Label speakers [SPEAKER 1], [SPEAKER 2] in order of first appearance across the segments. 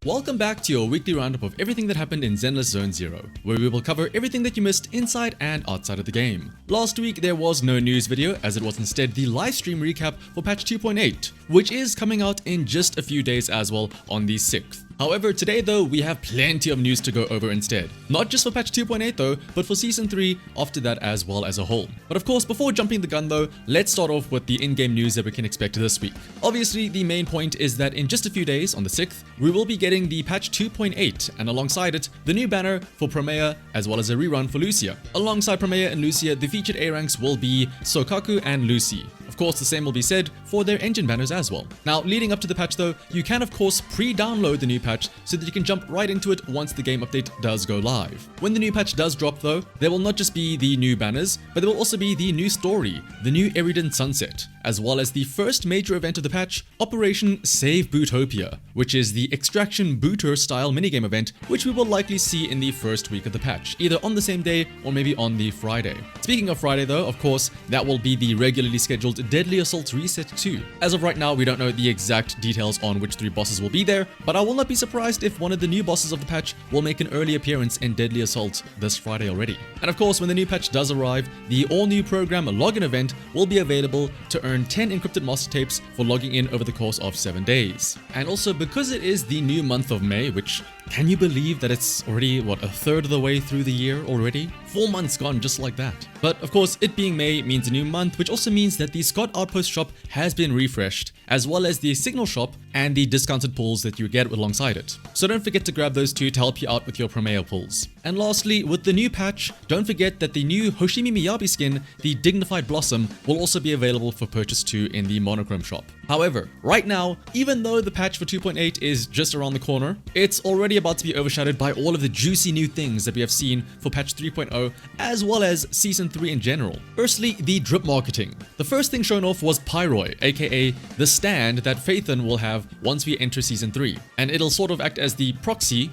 [SPEAKER 1] Welcome back to your weekly roundup of everything that happened in Zenless Zone 0, where we will cover everything that you missed inside and outside of the game. Last week there was no news video, as it was instead the livestream recap for patch 2.8, which is coming out in just a few days as well on the 6th. However, today though, we have plenty of news to go over instead. Not just for patch 2.8 though, but for Season 3 after that as well as a whole. But of course, before jumping the gun though, let's start off with the in-game news that we can expect this week. Obviously, the main point is that in just a few days, on the 6th, we will be getting the patch 2.8, and alongside it, the new banner for Promea as well as a rerun for Lucia. Alongside Promea and Lucia, the featured A ranks will be Sokaku and Lucy. Of course, the same will be said for their engine banners as well. Now, leading up to the patch though, you can of course pre-download the new patch so that you can jump right into it once the game update does go live. When the new patch does drop though, there will not just be the new banners, but there will also be the new story, the new Eridan Sunset, as well as the first major event of the patch, Operation Save Bootopia, which is the extraction booter style minigame event, which we will likely see in the first week of the patch, either on the same day or maybe on the Friday. Speaking of Friday though, of course, that will be the regularly scheduled Deadly Assault Reset 2. As of right now, we don't know the exact details on which 3 bosses will be there, but I will not be surprised if one of the new bosses of the patch will make an early appearance in Deadly Assault this Friday already. And of course, when the new patch does arrive, the all-new program login event will be available to earn 10 encrypted master tapes for logging in over the course of 7 days. And also, because it is the new month of May, which, can you believe that it's already, a third of the way through the year already? 4 months gone just like that. But of course, it being May means a new month, which also means that the Scott Outpost shop has been refreshed, as well as the Signal shop and the discounted pulls that you get alongside it. So don't forget to grab those two to help you out with your Promea pulls. And lastly, with the new patch, don't forget that the new Hoshimi Miyabi skin, the Dignified Blossom, will also be available for purchase too in the Monochrome shop. However, right now, even though the patch for 2.8 is just around the corner, it's already about to be overshadowed by all of the juicy new things that we have seen for patch 3.0, as well as Season 3 in general. Firstly, the drip marketing. The first thing shown off was Pyroi, aka the stand that Phaethon will have once we enter Season 3, and it'll sort of act as the proxy,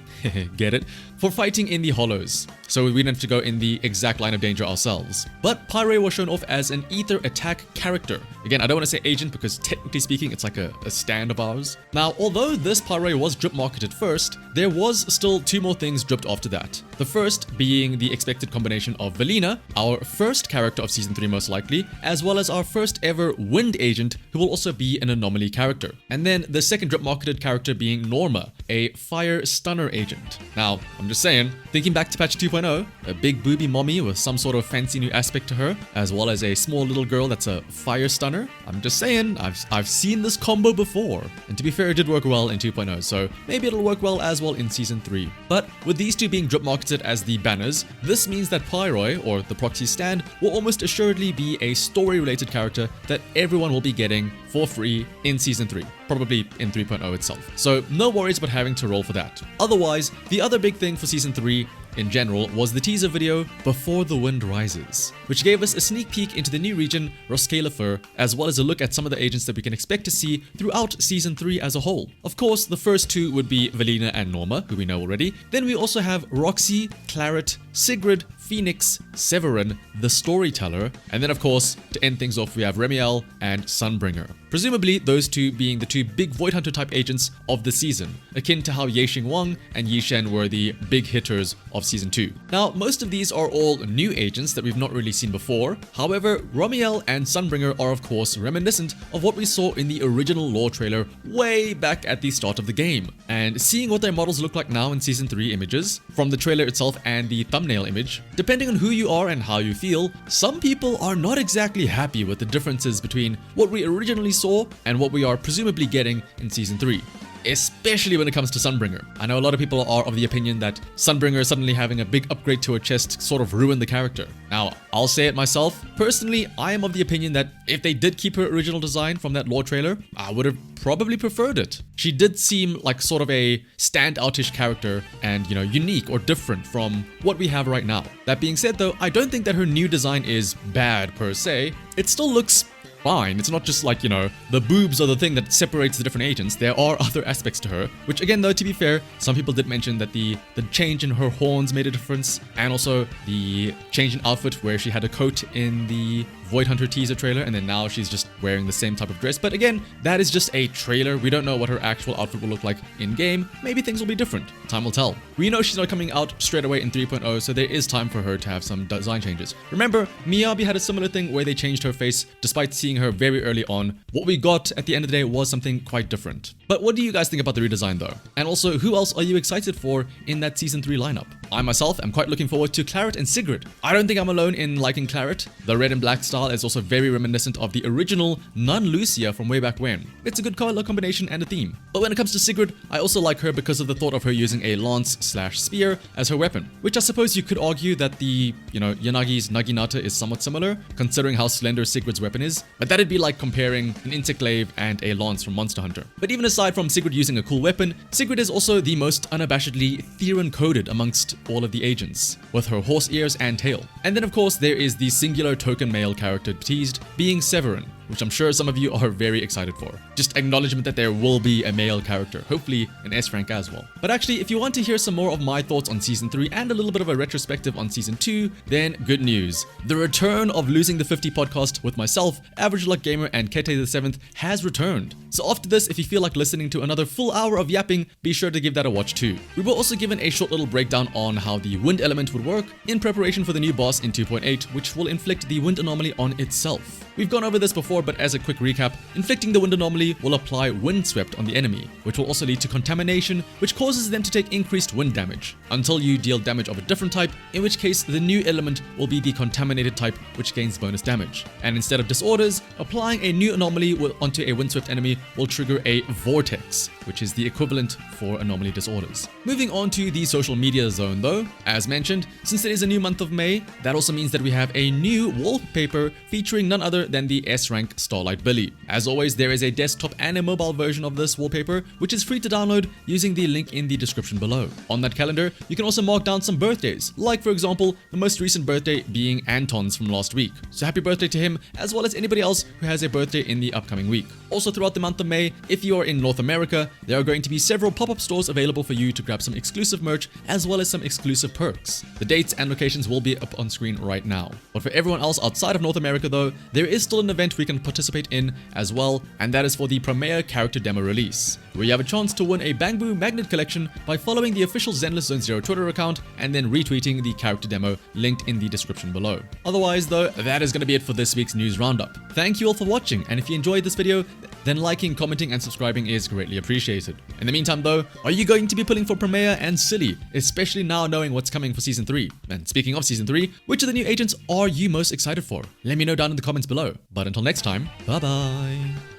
[SPEAKER 1] get it, for fighting in the hollows, so we don't have to go in the exact line of danger ourselves. But Pyroi was shown off as an ether attack character. Again, I don't want to say agent because technically speaking it's like a stand of ours. Now, although this Pyroi was drip marketed first, there was still 2 more things dripped after that. The first being the expected combination of Velina, our first character of Season 3 most likely, as well as our first ever wind agent who will also be an anomaly character. And then the second drip marketed character being Norma, a fire stunner agent. Now, I'm just saying, thinking back to patch 2.0, a big booby mommy with some sort of fancy new aspect to her, as well as a small little girl that's a fire stunner. I'm just saying, I've seen this combo before. And to be fair, it did work well in 2.0, so maybe it'll work well as well in Season 3. But with these two being drip marketed as the banners, this means that Pyroi, or the proxy stand, will almost assuredly be a story-related character that everyone will be getting for free in Season 3. Probably in 3.0 itself. So no worries about having to roll for that. Otherwise, the other big thing for Season 3 in general was the teaser video Before the Wind Rises, which gave us a sneak peek into the new region Roskildefer, as well as a look at some of the agents that we can expect to see throughout Season 3 as a whole. Of course, the first 2 would be Velina and Norma, who we know already. Then we also have Roxy, Claret, Sigrid, Phoenix, Severin, the Storyteller, and then of course, to end things off, we have Remiel and Sunbringer. Presumably, those 2 being the 2 big Void Hunter type agents of the season, akin to how Yexing Wang and Yi Shen were the big hitters of Season 2. Now, most of these are all new agents that we've not really seen before. However, Remiel and Sunbringer are of course reminiscent of what we saw in the original lore trailer way back at the start of the game. And seeing what their models look like now in Season 3 images, from the trailer itself and the thumbnail image, depending on who you are and how you feel, some people are not exactly happy with the differences between what we originally saw and what we are presumably getting in Season 3. Especially when it comes to Sunbringer. I know a lot of people are of the opinion that Sunbringer suddenly having a big upgrade to her chest sort of ruined the character. Now, I'll say it myself. Personally, I am of the opinion that if they did keep her original design from that lore trailer, I would have probably preferred it. She did seem like sort of a standoutish character and, unique or different from what we have right now. That being said though, I don't think that her new design is bad per se. It still looks fine. It's not just like, you know, the boobs are the thing that separates the different agents. There are other aspects to her, which again, though, to be fair, some people did mention that the change in her horns made a difference, and also the change in outfit where she had a coat in the Void Hunter teaser trailer, and then now she's just wearing the same type of dress. But again, that is just a trailer. We don't know what her actual outfit will look like in game. Maybe things will be different. Time will tell. We know she's not coming out straight away in 3.0, so there is time for her to have some design changes. Remember, Miyabi had a similar thing where they changed her face despite seeing her very early on. What we got at the end of the day was something quite different. But what do you guys think about the redesign though? And also, who else are you excited for in that Season 3 lineup? I myself am quite looking forward to Claret and Sigrid. I don't think I'm alone in liking Claret. The red and black style is also very reminiscent of the original non-Lucia from way back when. It's a good color combination and a theme. But when it comes to Sigrid, I also like her because of the thought of her using a lance/spear as her weapon, which I suppose you could argue that the, you know, Yanagi's Naginata is somewhat similar, considering how slender Sigrid's weapon is, but that'd be like comparing an insect glaive and a lance from Monster Hunter. But even aside from Sigrid using a cool weapon, Sigrid is also the most unabashedly Theron-coded amongst all of the agents, with her horse ears and tail. And then of course there is the singular token male character teased, being Severin, which I'm sure some of you are very excited for. Just acknowledgement that there will be a male character, hopefully an S rank as well. But actually, if you want to hear some more of my thoughts on Season 3 and a little bit of a retrospective on Season 2, then good news. The return of Losing the 50 podcast with myself, Average Luck Gamer, and Kete the 7th has returned. So after this, if you feel like listening to another full hour of yapping, be sure to give that a watch too. We were also given a short little breakdown on how the wind element would work in preparation for the new boss in 2.8, which will inflict the wind anomaly on itself. We've gone over this before, but as a quick recap, inflicting the wind anomaly will apply windswept on the enemy, which will also lead to contamination, which causes them to take increased wind damage, until you deal damage of a different type, in which case the new element will be the contaminated type, which gains bonus damage. And instead of disorders, applying a new anomaly onto a windswept enemy will trigger a vortex, which is the equivalent for anomaly disorders. Moving on to the social media zone though, as mentioned, since it is a new month of May, that also means that we have a new wallpaper featuring none other than the S-rank Starlight Billy. As always, there is a desktop and a mobile version of this wallpaper, which is free to download using the link in the description below. On that calendar, you can also mark down some birthdays, like for example, the most recent birthday being Anton's from last week. So happy birthday to him, as well as anybody else who has a birthday in the upcoming week. Also throughout the month of May, if you are in North America, there are going to be several pop-up stores available for you to grab some exclusive merch, as well as some exclusive perks. The dates and locations will be up on screen right now. But for everyone else outside of North America though, there is still an event we can participate in as well, and that is for the Premier Character Demo release, where you have a chance to win a Bangbu Magnet Collection by following the official Zenless Zone Zero Twitter account and then retweeting the character demo linked in the description below. Otherwise though, that is going to be it for this week's news roundup. Thank you all for watching, and if you enjoyed this video, then liking, commenting and subscribing is greatly appreciated. In the meantime though, are you going to be pulling for Premier and Silly, especially now knowing what's coming for Season 3? And speaking of Season 3, which of the new agents are you most excited for? Let me know down in the comments below. But until next time, bye bye!